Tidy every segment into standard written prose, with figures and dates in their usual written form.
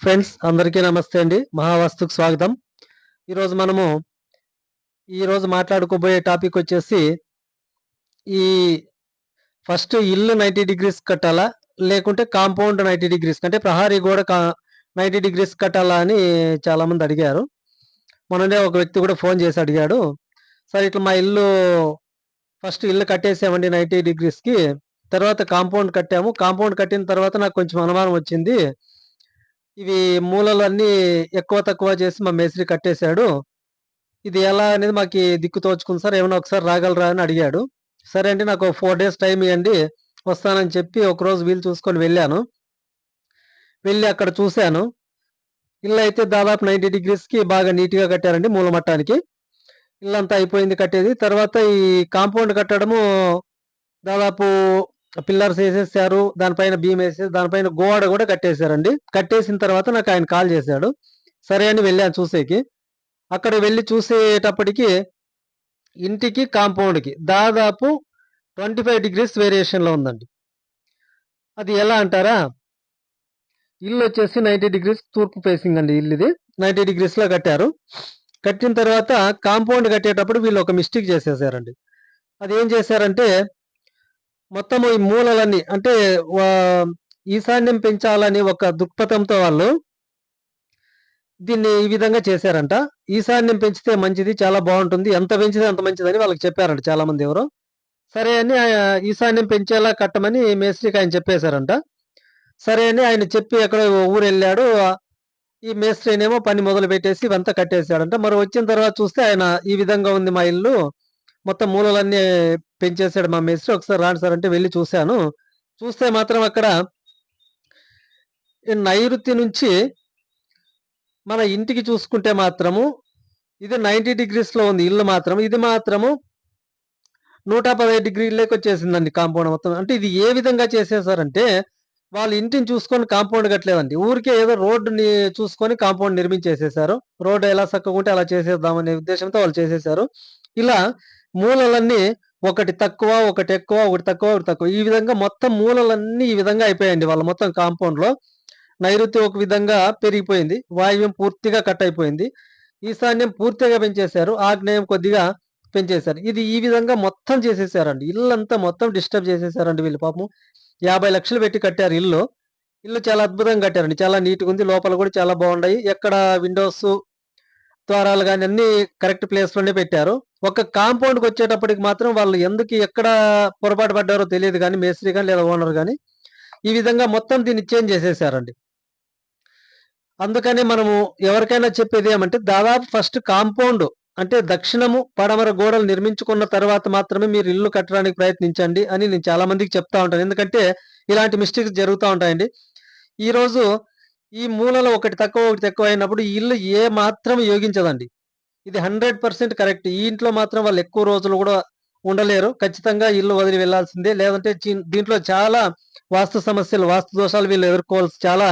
Friends అందరికీ నమస్తే అండి. మహావాస్తుకు స్వాగతం. ఈరోజు మనము ఈరోజు మాట్లాడుకోబోయే టాపిక్ వచ్చేసి ఈ ఫస్ట్ ఇల్లు 90 డిగ్రీస్ కట్టాలా? లేకుంటే కాంపౌండ్ 90 డిగ్రీస్ అంటే ప్రహరీ గోడ 90 డిగ్రీస్ కట్టాలా అని చాలామంది అడిగారు. మొన్ననే ఒక వ్యక్తి కూడా ఫోన్ చేసి అడిగాడు. సార్ ఇట్లా మా ఇల్లు ఫస్ట్ ఇల్లు కట్టేసామండి 90 డిగ్రీస్‌కి. తర్వాత కాంపౌండ్ కట్టాము. కాంపౌండ్ కట్టిన తర్వాత నాకు కొంచెం అనుమానం వచ్చింది. ఇవి మూలలన్నీ ఎక్కువ తక్కువ చేసి మా మేస్త్రి కట్టేసాడు. ఇది ఎలా అనేది మాకి దిక్కు తోచకుంది సార్. ఏమన్నా ఒకసారి రాగలరా అని అడిగాడు. సరే అండి నాకు 4 డేస్ టైమ్ ఇయ్యండి. వస్తానని చెప్పి ఒకరోజు వీలు చూసుకొని వెళ్ళాను. వెళ్లి అక్కడ చూసాను. ఇల్లయితే దాదాపు 90 డిగ్రీస్‌కి బాగా నీట్‌గా కట్టారండి మూల మట్టానికి. ఇల్లంతా అయిపోయింది కట్టేది. తర్వాత ఈ కాంపౌండ్ కట్టడము దాదాపు పిల్లర్స్ ఏసేసారు. దానిపైన బీమేసేసి దానిపైన గోడ గూడా కట్టేసారండి. కట్టేసిన తర్వాత నాకాయన కాల్ చేశాడు. సరే అని వెళ్ళాను చూసేకి. అక్కడ వెళ్లి చూసేటప్పటికి ఇంటికి, కాంపౌండ్‌కి దాదాపు 25 డిగ్రీస్ వేరియేషన్‌లో ఉందండి. అది ఎలా అంటారా? ఇల్లొచ్చేసి 90 డిగ్రీస్ తూర్పు ఫేసింగ్ అండి ఇల్లిది. 90 డిగ్రీస్‌లో కట్టారు. కట్టిన తర్వాత కాంపౌండ్ కట్టేటప్పుడు వీళ్ళు ఒక మిస్టేక్ చేసేసారండి. అదేం చేశారంటే మొత్తము ఈ మూలలన్నీ అంటే ఈశాన్యం పెంచాలని ఒక దృక్పథంతో వాళ్ళు దీన్ని ఈ విధంగా చేశారంట. ఈశాన్యం పెంచితే మంచిది. చాలా బావుంటుంది. ఎంత పెంచితే అంత మంచిదని వాళ్ళకి చెప్పారంట చాలామంది ఎవరో. సరే అని ఈశాన్యం పెంచేలా కట్టమని మేస్త్రికి ఆయన చెప్పేసారంట. సరే అని ఆయన చెప్పి ఎక్కడో ఊరెళ్ళాడు. ఈ మేస్త్రినేమో పని మొదలుపెట్టేసి ఇవంతా కట్టేసాడంట. మరి వచ్చిన తర్వాత చూస్తే ఆయన ఈ విధంగా ఉంది మా ఇల్లు. మొత్తం మూలలన్నీ పెంచేసాడు మా మేస్త్రి. ఒకసారి రాండి సార్ అంటే వెళ్లి చూసాను. చూస్తే మాత్రం అక్కడ ఈ నైరుతి నుంచి మన ఇంటికి చూసుకుంటే మాత్రము ఇది 90 డిగ్రీస్‌లో ఉంది ఇల్లు మాత్రం. ఇది మాత్రము 115 డిగ్రీలకొచ్చేసిందండి కాంపౌండ్ మొత్తం. అంటే ఇది ఏ విధంగా చేసేసారంటే, వాళ్ళ ఇంటిని చూసుకొని కాంపౌండ్ కట్టలేదండి. ఊరికే ఏదో రోడ్డుని చూసుకొని కాంపౌండ్ నిర్మించేసేసారు. రోడ్డు ఎలా సక్కగుంటే అలా చేసేద్దామనే ఉద్దేశ్యంతో వాళ్ళు చేసేసారు. ఇలా మూలలన్నీ ఒకటి తక్కువ, ఒకటి ఎక్కువ, ఒకటి తక్కువ, ఒకటి తక్కువ. ఈ విధంగా మొత్తం మూలలన్నీ ఈ విధంగా అయిపోయాయండి వాళ్ళ మొత్తం కాంపౌండ్‌లో. నైరుతి ఒక విధంగా పెరిగిపోయింది. వాయువ్యం పూర్తిగా కట్ అయిపోయింది. ఈశాన్యం పూర్తిగా పెంచేశారు. ఆగ్నేయం కొద్దిగా పెంచేశారు. ఇది ఈ విధంగా మొత్తం చేసేసారండి. ఇల్లంతా మొత్తం డిస్టర్బ్ చేసేసారండి వీళ్ళు పాపం. 50,00,000 పెట్టి కట్టారు ఇల్లు. ఇల్లు చాలా అద్భుతంగా కట్టారండి. చాలా నీట్‌గుంది. లోపల గూడా చాలా బావుండాయి. ఎక్కడ విండోసు, ద్వారాలు గాని అన్నీ కరెక్ట్ ప్లేస్‌లోనే పెట్టారు. ఒక కాంపౌండ్‌కొచ్చేటప్పటికి మాత్రం వాళ్ళు ఎందుకు ఎక్కడ పొరపాటు పడ్డారో తెలీదు గానీ మేస్త్రి గాని లేదా ఓనర్ గాని, ఈ విధంగా మొత్తం దీన్ని చేంజ్ చేసేసారండి. అందుకని మనము ఎవరికైనా చెప్పేదేమంటే దాదాపు ఫస్ట్ కాంపౌండ్ అంటే దక్షిణము, పడమర గోడలు నిర్మించుకున్న తర్వాత మాత్రమే మీరు ఇల్లు కట్టడానికి ప్రయత్నించండి అని నేను చాలా మందికి చెప్తా ఉంటాను. ఎందుకంటే ఇలాంటి మిస్టేక్స్ జరుగుతా ఉంటాయండి. ఈరోజు ఈ మూలలో ఒకటి తక్కువ, ఒకటి ఎక్కువయినప్పుడు ఈ ఇల్లు ఏ మాత్రం యోగించదండి. ఇది 100% కరెక్ట్. ఈ ఇంట్లో మాత్రం వాళ్ళు ఎక్కువ రోజులు గూడా ఉండలేరు. ఖచ్చితంగా ఇల్లు వదిలి వెళ్ళాల్సిందే. లేదంటే దీంట్లో చాలా వాస్తు సమస్యలు, వాస్తు దోషాలు వీళ్ళు ఎదుర్కోవాల్సి చాలా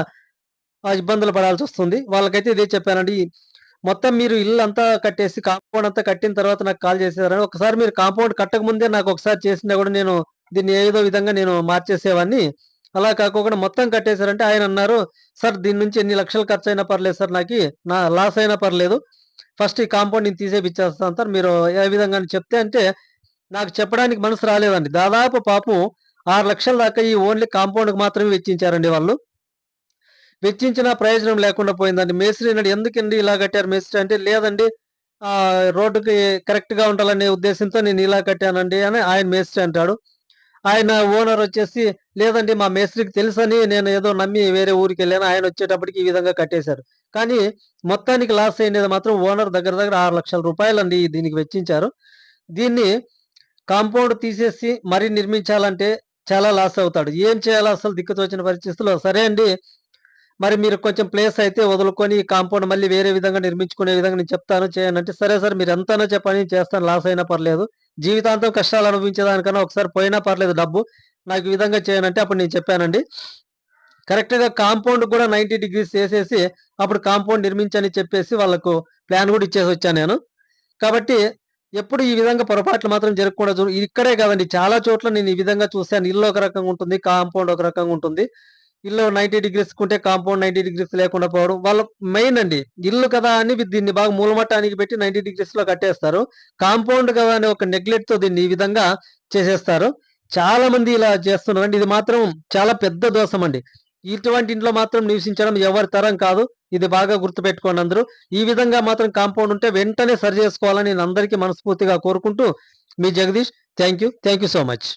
ఇబ్బందులు పడాల్సొస్తుంది. వాళ్ళకైతే ఇదే చెప్పానండి. మొత్తం మీరు ఇల్లంతా కట్టేసి కాంపౌండ్ అంతా కట్టిన తర్వాత నాకు కాల్ చేసేసారని. ఒకసారి మీరు కాంపౌండ్ కట్టక ముందే నాకొకసారి చేసినా గూడా నేను దీన్ని ఏదో విధంగా నేను మార్చేసేవాడిని. అలా కాకోకుండా మొత్తం కట్టేసారంటే ఆయనన్నారు, "సార్ దీని నుంచి ఎన్ని లక్షలు ఖర్చయినా పర్లేదు సార్ నాకి. నా లాస్ అయినా పర్లేదు. ఫస్ట్ ఈ కాంపౌండ్ నేను తీసేపిచ్చేస్తాను సార్. మీరు ఏ విధంగా అని చెప్తే" అంటే నాకు చెప్పడానికి మనసు రాలేదండి. దాదాపు పాపం 6,00,000 దాకా ఈ ఓన్లీ కాంపౌండ్‌కి మాత్రమే వెచ్చించారండి వాళ్ళు. వెచ్చించిన ప్రయోజనం లేకుండా పోయిందండి. మేస్త్రి అన్నాడు, "ఎందుకండి ఇలా కట్టారు మేస్త్రి" అంటే, "లేదండి రోడ్డుకి కరెక్ట్‌గా ఉండాలనే ఉద్దేశ్యంతో నేను ఇలా కట్టానండి" అని ఆయన మేస్త్రి అంటాడు. ఆయన ఓనర్ వచ్చేసి, "లేదండి మా మేస్త్రికి తెలుసని నేను ఏదో నమ్మి వేరే ఊరికెళ్ళాను. ఆయనొచ్చేటప్పటికి ఈ విధంగా కట్టేశారు." కానీ మొత్తానికి లాస్ అయిండేది మాత్రం ఓనర్ దగ్గర దగ్గర రూ. 6,00,000 దీనికి వెచ్చించారు. దీన్ని కాంపౌండ్ తీసేసి మరీ నిర్మించాలంటే చాలా లాస్ అవుతాడు. ఏం చేయాలో అసలు దిక్కుతోచని పరిస్థితిలో, సరే అండి మరి మీరు కొంచెం ప్లేస్ అయితే వదులుకొని ఈ కాంపౌండ్ మళ్ళీ వేరే విధంగా నిర్మించుకునే విధంగా నేను చెప్తాను చేయండంటే, సరే సార్ మీరెంతైనా చెప్పండి నేను చేస్తాను లాస్ అయినా పర్లేదు. జీవితాంతం కష్టాలు అనుభవించేదానికన్నా ఒకసారి పోయినా పర్లేదు డబ్బు. నాకు ఈ విధంగా చేయనంటే అప్పుడు నేను చెప్పానండి. కరెక్ట్‌గా కాంపౌండ్ కూడా 90 డిగ్రీస్ ఏసేసి అప్పుడు కాంపౌండ్ నిర్మించని చెప్పేసి వాళ్ళకు ప్లాన్ గూడా ఇచ్చేసొచ్చాను నేను. కాబట్టి ఎప్పుడు ఈ విధంగా పొరపాట్లు మాత్రం జరగకూడదు. ఇక్కడే కాదండి చాలా చోట్ల నేను ఈ విధంగా చూసాను. ఇల్లు ఒక రకంగా ఉంటుంది. కాంపౌండ్ ఒక రకంగా ఉంటుంది. ఇల్లు 90 డిగ్రీస్ కుంటే కాంపౌండ్ 90 డిగ్రీస్ లేకుండా పోవడం. వాళ్ళ మెయిన్ అండి. ఇల్లు కదా అని దీన్ని బాగా మూలమట్టానికి పెట్టి 90 డిగ్రీస్‌లో కట్టేస్తారు. కాంపౌండ్ కదా అని ఒక నెగ్లెక్ట్‌తో దీన్ని ఈ విధంగా చేసేస్తారు. చాలా మంది ఇలా చేస్తున్నారండి. ఇది మాత్రం చాలా పెద్ద దోషమండి. ఇటువంటి ఇంట్లో మాత్రం నివసించడం ఎవరి తరం కాదు. ఇది బాగా గుర్తుపెట్టుకోండి అందరూ. ఈ విధంగా మాత్రం కాంపౌండ్ ఉంటే వెంటనే సరి చేసుకోవాలని నేను అందరికీ మనస్ఫూర్తిగా కోరుకుంటూ మీ Jagdish. Thank you. Thank you so much.